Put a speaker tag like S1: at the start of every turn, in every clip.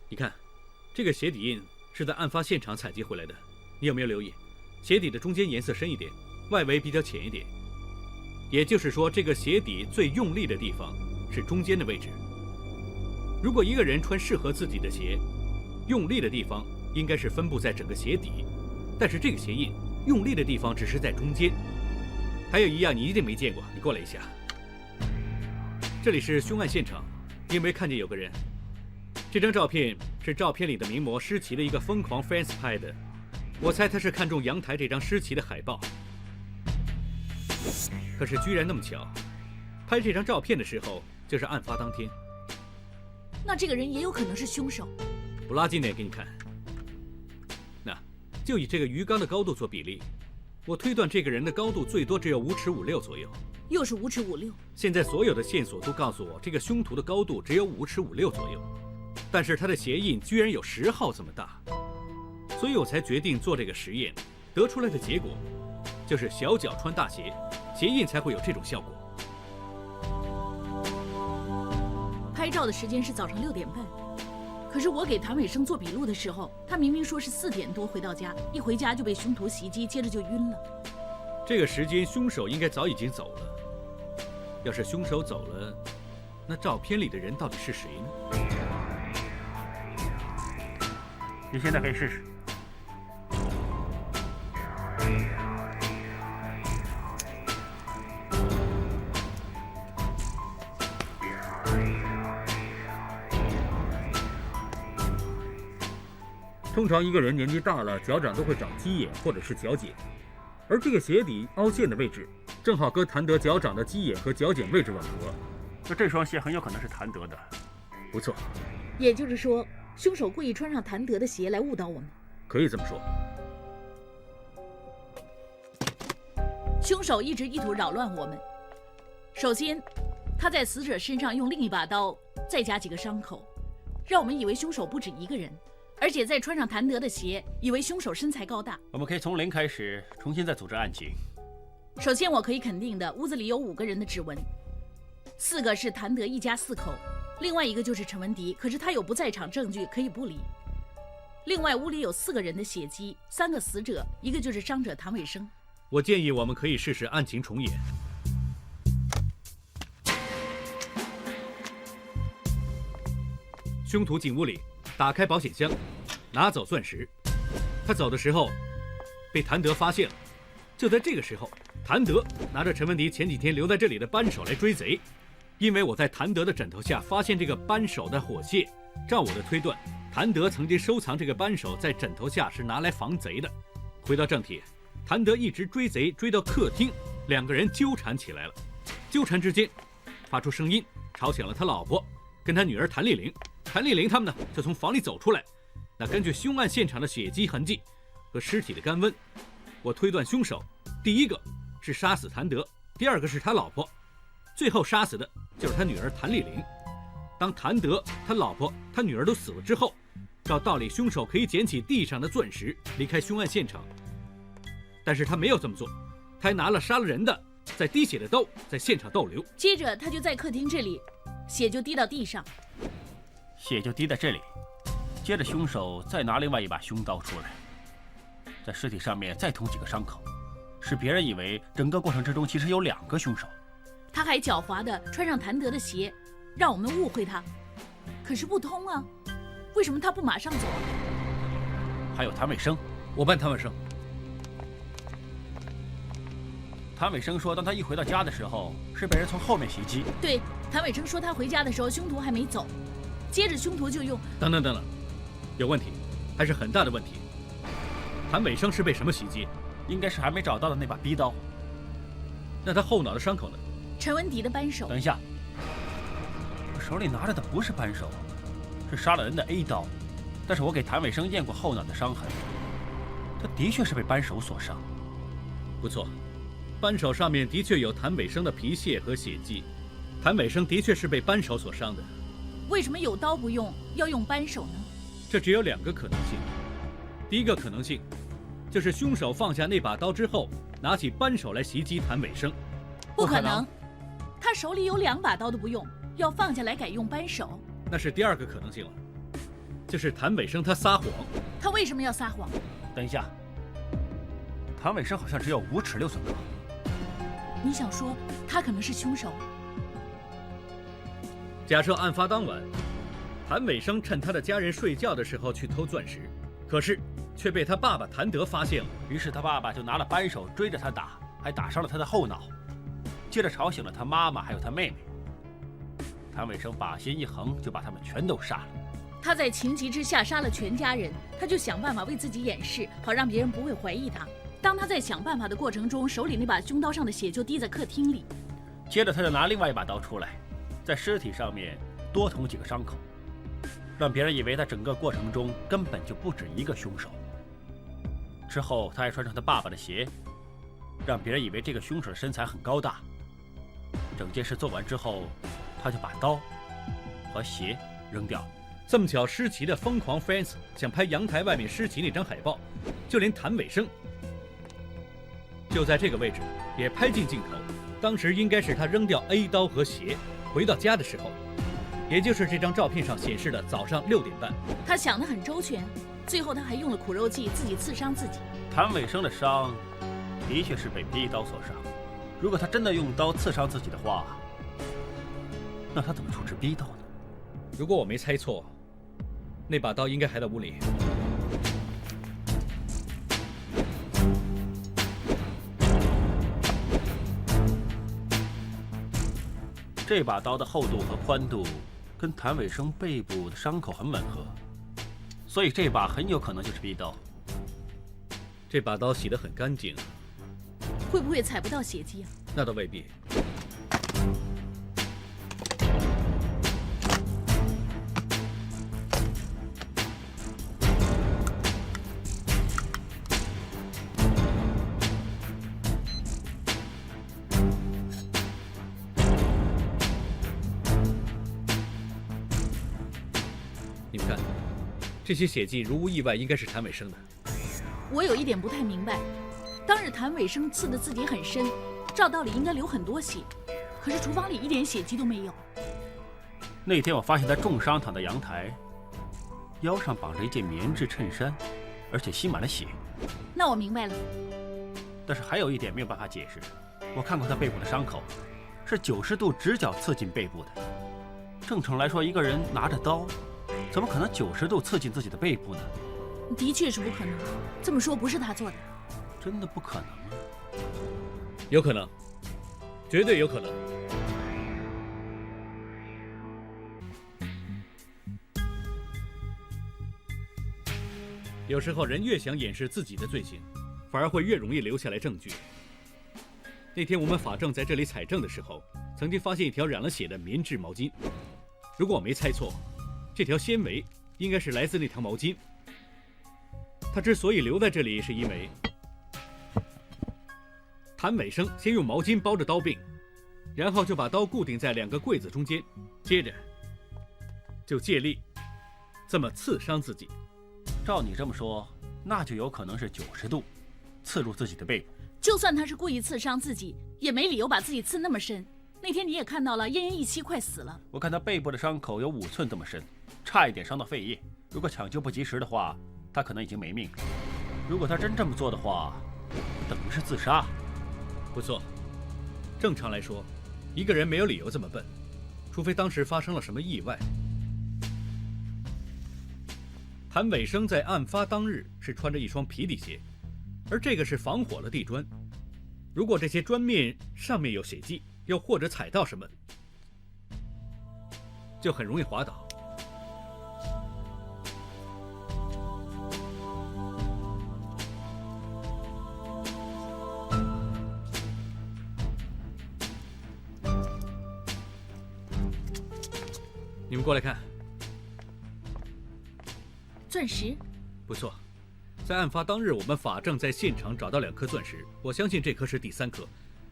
S1: 你看，这个鞋底印是在案发现场采集回来的，你有没有留意？鞋底的中间颜色深一点，外围比较浅一点。也就是说，这个鞋底最用力的地方是中间的位置。如果一个人穿适合自己的鞋，用力的地方应该是分布在整个鞋底，但是这个鞋印用力的地方只是在中间。还有一样你一定没见过，你过来一下。这里是凶案现场，你有没有看见有个人？这张照片是照片里的名模施琪的一个疯狂 fans 拍的，我猜他是看中阳台这张施琪的海报。可是居然那么巧，拍这张照片的时候就是案发当天。
S2: 那这个人也有可能是凶手。
S1: 我拉近点给你看，那就以这个鱼缸的高度做比例，我推断这个人的高度最多只有5尺56左右。
S2: 又是5尺56。
S1: 现在所有的线索都告诉我，这个凶徒的高度只有5尺56左右，但是他的鞋印居然有10号这么大，所以我才决定做这个实验。得出来的结果就是小脚穿大鞋，鞋印才会有这种效果。
S2: 拍照的时间是早上6点半，可是我给谭伟生做笔录的时候，他明明说是4点多回到家，一回家就被凶徒袭击，接着就晕了。
S1: 这个时间凶手应该早已经走了。要是凶手走了，那照片里的人到底是谁呢？
S3: 你现在可以试试。通常一个人年纪大了，脚掌都会长鸡眼或者是脚茧，而这个鞋底凹陷的位置，正好跟谭德脚掌的鸡眼和脚茧位置吻合。那这双鞋很有可能是谭德的。
S1: 不错。
S2: 也就是说，凶手故意穿上谭德的鞋来误导我们。
S1: 可以这么说。
S2: 凶手一直意图扰乱我们。首先，他在死者身上用另一把刀再加几个伤口，让我们以为凶手不止一个人。而且再穿上谭德的鞋，以为凶手身材高大。
S3: 我们可以从零开始，重新再组织案情。
S2: 首先，我可以肯定的，屋子里有5个人的指纹，4个是谭德一家4口，另外1个就是陈文迪，可是他有不在场证据可以不理。另外，屋里有4个人的血迹，3个死者，1个就是伤者谭伟生。
S1: 我建议我们可以试试案情重演。凶徒进屋里，打开保险箱，拿走钻石。他走的时候被谭德发现了。就在这个时候，谭德拿着陈文迪前几天留在这里的扳手来追贼。因为我在谭德的枕头下发现这个扳手的火屑，照我的推断，谭德曾经收藏这个扳手在枕头下是拿来防贼的。回到正题，谭德一直追贼追到客厅，2个人纠缠起来了。纠缠之间发出声音，吵醒了他老婆跟他女儿谭丽玲。谭丽玲他们呢就从房里走出来。那根据凶案现场的血迹痕迹和尸体的干温，我推断凶手第一个是杀死谭德，第2个是他老婆，最后杀死的就是他女儿谭丽玲。当谭德、他老婆、他女儿都死了之后，照道理凶手可以捡起地上的钻石离开凶案现场，但是他没有这么做，他还拿了杀了人的在滴血的刀在现场逗留。
S2: 接着他就在客厅这里，血就滴到地上，
S3: 血就滴在这里。接着凶手再拿另外一把凶刀出来，在尸体上面再捅几个伤口，使别人以为整个过程之中其实有2个凶手。
S2: 他还狡猾地穿上谭德的鞋，让我们误会他。可是不通啊，为什么他不马上走？
S3: 还有谭伟生，
S1: 我办谭伟生。
S3: 谭伟生说，当他一回到家的时候，是被人从后面袭击。
S2: 对，谭伟生说他回家的时候，凶徒还没走，接着凶徒就用……
S1: 等等，有问题，还是很大的问题。谭伟生是被什么袭击？
S3: 应该是还没找到的那把逼刀。
S1: 那他后脑的伤口呢？
S2: 陈文迪的扳手。
S3: 等一下，我手里拿着的不是扳手，是杀了人的 A 刀。但是我给谭伟生验过后脑的伤痕，他的确是被扳手所伤。
S1: 不错，扳手上面的确有谭伟生的皮屑和血迹，谭伟生的确是被扳手所伤的。
S2: 为什么有刀不用，要用扳手呢？
S1: 这只有2个可能性。第一个可能性就是凶手放下那把刀之后，拿起扳手来袭击谭伟生。
S2: 不可能，他手里有2把刀都不用，要放下来改用扳手。
S1: 那是第2个可能性了。就是谭伟生他撒谎。
S2: 他为什么要撒谎？
S4: 等一下，谭伟生好像只有5尺6寸高。
S2: 你想说他可能是凶手？
S1: 假设案发当晚，谭伟生趁他的家人睡觉的时候去偷钻石，可是却被他爸爸谭德发现了。
S4: 于是他爸爸就拿了扳手追着他打，还打伤了他的后脑，接着吵醒了他妈妈还有他妹妹。谭伟生把心一横，就把他们全都杀了。
S2: 他在情急之下杀了全家人，他就想办法为自己掩饰，好让别人不会怀疑他。当他在想办法的过程中，手里那把凶刀上的血就滴在客厅里。
S4: 接着他就拿另外一把刀出来，在尸体上面多捅几个伤口，让别人以为在整个过程中根本就不止一个凶手。之后他还穿上他爸爸的鞋，让别人以为这个凶手的身材很高大。整件事做完之后，他就把刀和鞋扔掉了。
S1: 这么巧，施奇的疯狂 fans 想拍阳台外面施奇那张海报，就连谭伟生就在这个位置也拍进镜头。当时应该是他扔掉 A 刀和鞋，回到家的时候，也就是这张照片上显示的早上6点半。
S2: 他想得很周全，最后他还用了苦肉计，自己刺伤自己。
S4: 谭伟生的伤的确是被逼刀所伤，如果他真的用刀刺伤自己的话，那他怎么处置逼刀呢？
S1: 如果我没猜错，那把刀应该还在屋里。
S4: 这把刀的厚度和宽度跟谭伟生背部的伤口很吻合，所以这把很有可能就是逼刀。
S1: 这把刀洗得很干净，
S2: 会不会踩不到血迹啊？
S1: 那倒未必。你们看，这些血迹如无意外应该是谭伟生的。
S2: 我有一点不太明白，当日谭伟生刺得自己很深，照道理应该流很多血，可是厨房里一点血迹都没有。
S4: 那天我发现他重伤躺在阳台，腰上绑着一件棉质衬衫，而且吸满了血。
S2: 那我明白了。
S4: 但是还有一点没有办法解释，我看过他背部的伤口，是90度直角刺进背部的。正常来说，一个人拿着刀，怎么可能90度刺进自己的背部呢？
S2: 的确是不可能，这么说不是他做的。
S4: 真的不可能吗？
S1: 有可能，绝对有可能。有时候人越想掩饰自己的罪行，反而会越容易留下来证据。那天我们法证在这里采证的时候，曾经发现一条染了血的棉质毛巾。如果我没猜错，这条纤维应该是来自那条毛巾。它之所以留在这里，是因为谭伟生先用毛巾包着刀柄，然后就把刀固定在2个柜子中间，接着就借力这么刺伤自己。
S4: 照你这么说，那就有可能是90度刺入自己的背部。
S2: 就算他是故意刺伤自己，也没理由把自己刺那么深。那天你也看到了，奄奄一息，快死了。
S4: 我看他背部的伤口有5寸这么深，差一点伤到肺叶。如果抢救不及时的话，他可能已经没命了。如果他真这么做的话，等于是自杀。
S1: 不错，正常来说，一个人没有理由这么笨，除非当时发生了什么意外。谭伟生在案发当日是穿着一双皮底鞋，而这个是防火的地砖。如果这些砖面上面有血迹，又或者踩到什么，就很容易滑倒。你们过来看，
S2: 钻石。
S1: 不错，在案发当日，我们法证在现场找到2颗钻石，我相信这颗是第3颗，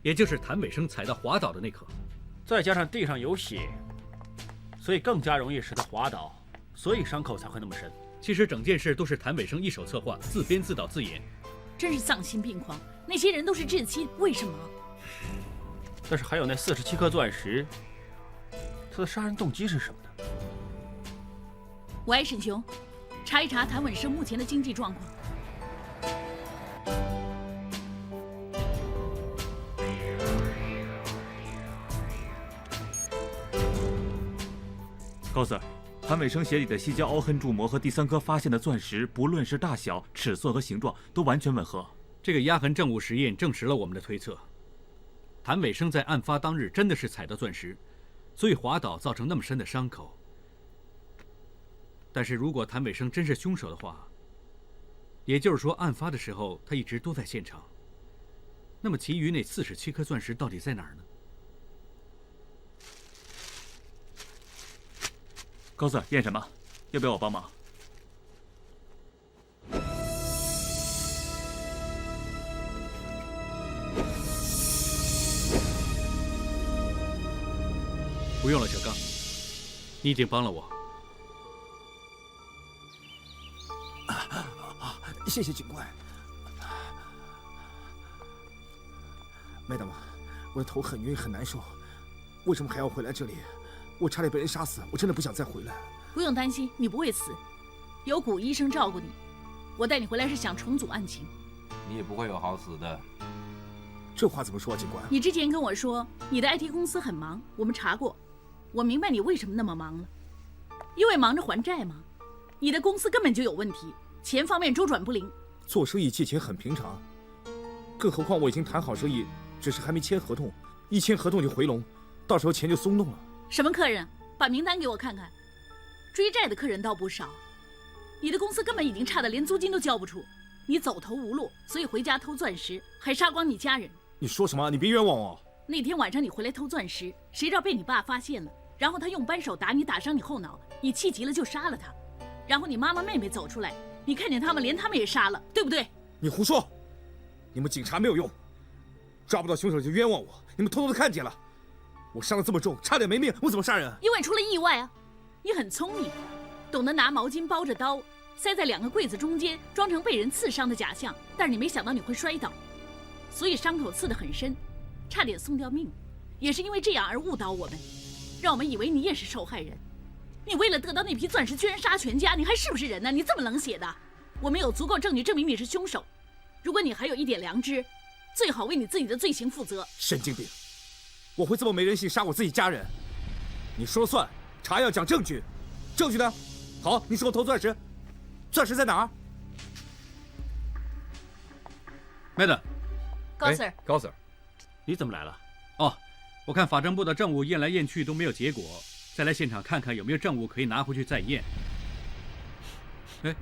S1: 也就是谭伟生踩到滑倒的那颗。
S4: 再加上地上有血，所以更加容易使他滑倒，所以伤口才会那么深。
S1: 其实整件事都是谭伟生一手策划，自编自导自演，
S2: 真是丧心病狂。那些人都是至亲，为什么？
S4: 但是还有那47颗钻石，他的杀人动机是什么呢？
S2: 喂，沈雄，查一查谭稳生目前的经济状况。
S5: 高 Sir， 谭伟生鞋底的细胶凹痕铸模和第3颗发现的钻石，不论是大小、尺寸和形状，都完全吻合。
S1: 这个压痕证物实验证实了我们的推测。谭伟生在案发当日真的是踩到钻石，所以滑倒造成那么深的伤口。但是如果谭伟生真是凶手的话，也就是说案发的时候他一直都在现场。那么其余那47颗钻石到底在哪儿呢？
S5: 高 Sir， 验什么？要不要我帮忙？
S1: 不用了，小刚，你已经帮了我。
S6: 谢谢警官。Madam， 我的头很晕很难受，为什么还要回来这里？我差点被人杀死，我真的不想再回来。
S2: 不用担心，你不会死，有古医生照顾你。我带你回来是想重组案情。
S7: 你也不会有好死的。
S6: 这话怎么说啊，警官？
S2: 你之前跟我说你的 IT 公司很忙，我们查过，我明白你为什么那么忙了，因为忙着还债嘛。你的公司根本就有问题，钱方面周转不灵。
S6: 做生意借钱很平常，更何况我已经谈好生意，只是还没签合同，一签合同就回笼，到时候钱就松动了。
S2: 什么客人？把名单给我看看。追债的客人倒不少，你的公司根本已经差得连租金都交不出，你走投无路，所以回家偷钻石，还杀光你家人。
S6: 你说什么？你别冤枉我！
S2: 那天晚上你回来偷钻石，谁知道被你爸发现了，然后他用扳手打你，打伤你后脑，你气急了就杀了他，然后你妈妈妹妹走出来，你看见他们，连他们也杀了，对不对？
S6: 你胡说！你们警察没有用，抓不到凶手就冤枉我，你们偷偷的看见了。我伤得这么重，差点没命，我怎么杀人？
S2: 因为出了意外啊！你很聪明，懂得拿毛巾包着刀，塞在2个柜子中间，装成被人刺伤的假象。但是你没想到你会摔倒，所以伤口刺得很深，差点送掉命。也是因为这样而误导我们，让我们以为你也是受害人。你为了得到那批钻石，居然杀全家，你还是不是人呢？你这么冷血的！我们有足够证据证明你是凶手。如果你还有一点良知，最好为你自己的罪行负责。
S6: 神经病！我会这么没人性杀我自己家人？你说了算，查要讲证据，证据呢？好，你说我偷钻石，钻石在哪儿
S1: ？Madam，
S2: 高 Sir，
S7: 高 Sir，
S4: 你怎么来了？
S1: 哦，我看法政部的证物验来验去都没有结果，再来现场看看有没有证物可以拿回去再验。哎，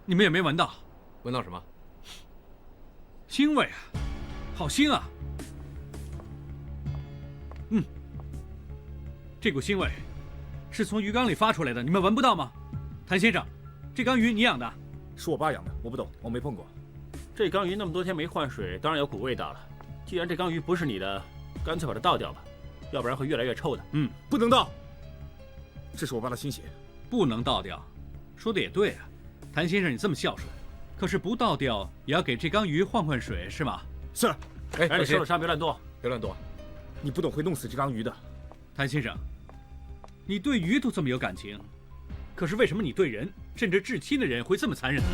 S1: 你们也没闻到？
S7: 闻到什么？
S1: 腥味啊，好腥啊！这股腥味是从鱼缸里发出来的，你们闻不到吗？谭先生，这缸鱼你养的？
S6: 是我爸养的，我不懂，我没碰过。
S4: 这缸鱼那么多天没换水，当然有股味道了。既然这缸鱼不是你的，干脆把它倒掉吧，要不然会越来越臭的。
S6: 不能倒，这是我爸的心血。
S1: 不能倒掉，说的也对啊。谭先生，你这么孝顺，可是不倒掉也要给这缸鱼换换水是吗？
S6: 是。
S4: 哎，你受了伤别乱动，
S7: 别乱动。
S6: 你不懂会弄死这缸鱼的。
S1: 谭先生，你对鱼都这么有感情，可是为什么你对人，甚至至亲的人会这么残忍呢？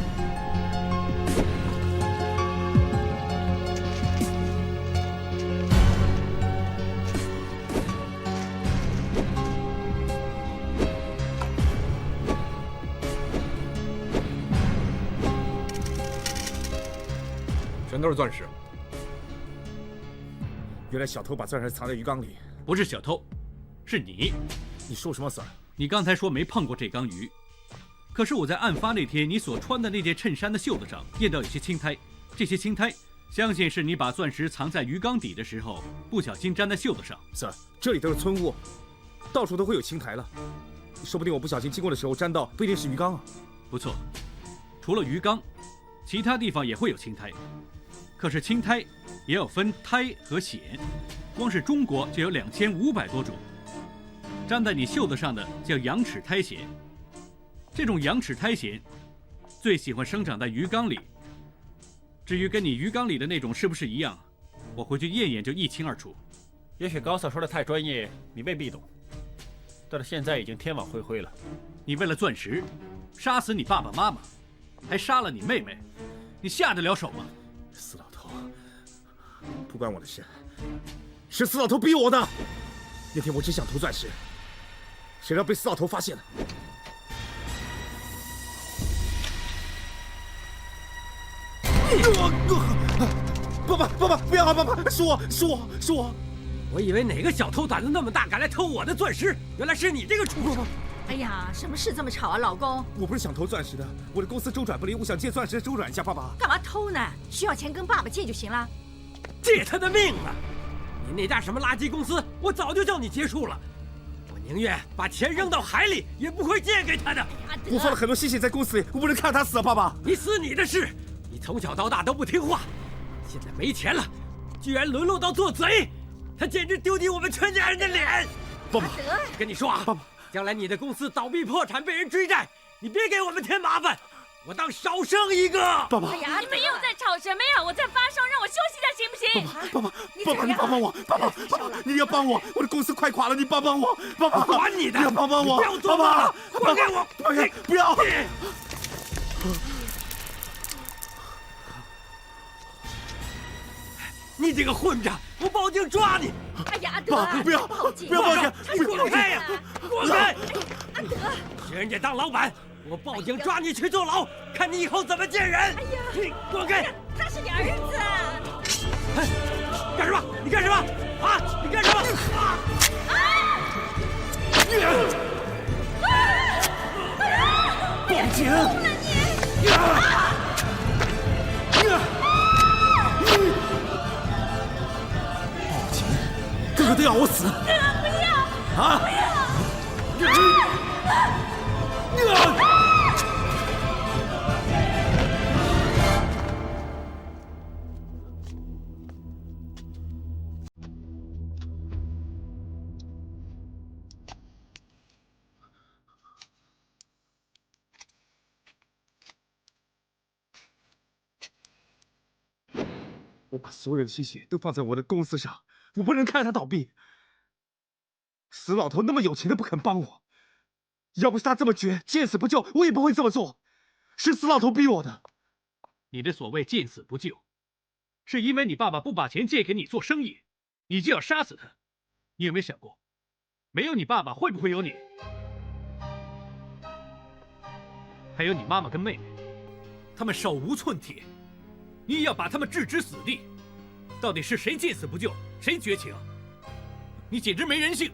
S7: 全都是钻石。
S6: 原来小偷把钻石藏在鱼缸里。
S1: 不是小偷，是你。
S6: 你说什么Sir？
S1: 你刚才说没碰过这缸鱼，可是我在案发那天你所穿的那件衬衫的袖子上验到有些青苔，这些青苔相信是你把钻石藏在鱼缸底的时候不小心粘在袖子上。
S6: Sir，这里都是村屋，到处都会有青苔了，说不定我不小心经过的时候沾到，不一定是鱼缸啊。
S1: 不错，除了鱼缸，其他地方也会有青苔，可是青苔也有分苔和藓，光是中国就有2500多种。粘在你袖子上的叫羊齿苔藓，这种羊齿苔藓最喜欢生长在鱼缸里。至于跟你鱼缸里的那种是不是一样，我回去验验就一清二楚。
S4: 也许高 Sir 说的太专业，你未必懂。但是现在已经天网恢恢了，
S1: 你为了钻石，杀死你爸爸妈妈，还杀了你妹妹，你下得了手吗？
S6: 死老头，不关我的事，是死老头逼我的。那天我只想偷钻石，谁料被死老头发现了。爸爸，不要！爸爸，是我！
S8: 我以为哪个小偷胆子那么大，敢来偷我的钻石，原来是你这个畜生！
S9: 哎呀，什么事这么吵啊，老公？
S6: 我不是想偷钻石的，我的公司周转不灵，我想借钻石周转一下。爸爸，
S9: 干嘛偷呢？需要钱跟爸爸借就行了。
S8: 借他的命啊！你那家什么垃圾公司，我早就叫你结束了。我宁愿把钱扔到海里，也不会借给他的。
S6: 我放了很多心血在公司里，我不能看他死啊！爸爸，
S8: 你死你的事！你从小到大都不听话，现在没钱了，居然沦落到做贼，他简直丢尽我们全家人的脸！
S6: 爸爸，
S8: 跟你说啊，
S6: 爸爸，
S8: 将来你的公司倒闭破产，被人追债，你别给我们添麻烦，我当少生一个。
S6: 爸爸，
S9: 哎呀，
S10: 你们又在吵什么呀？我在发烧，让我休息一下行不行？
S6: 爸爸，你帮帮我！爸爸，你要帮我！我的公司快垮了，你帮帮我！爸爸，
S8: 管你的！
S6: 你要帮帮我！
S8: 不要做梦了，还给我！
S6: 不要！
S8: 你这个混账！我报警抓你！
S9: 哎呀，阿德，
S6: 不要报警！
S8: 滚开呀！滚开！
S9: 阿德，
S8: 学人家当老板，我报警抓你去坐牢，看你以后怎么见人！
S9: 哎呀，
S8: 你滚开！
S9: 他是你儿子啊！
S8: 干什么？你干什么？啊！你干什么？
S6: 报警！哥哥都要我死！
S10: 不要！
S6: 啊！我把所有的心血都放在我的公司上，我不能看他倒闭。死老头那么有钱都不肯帮我，要不是他这么绝，见死不救，我也不会这么做。是死老头逼我的。
S1: 你的所谓见死不救，是因为你爸爸不把钱借给你做生意，你就要杀死他。你有没有想过，没有你爸爸会不会有你？还有你妈妈跟妹妹，他们手无寸铁，你也要把他们置之死地。到底是谁见死不救，谁绝情？你简直没人性！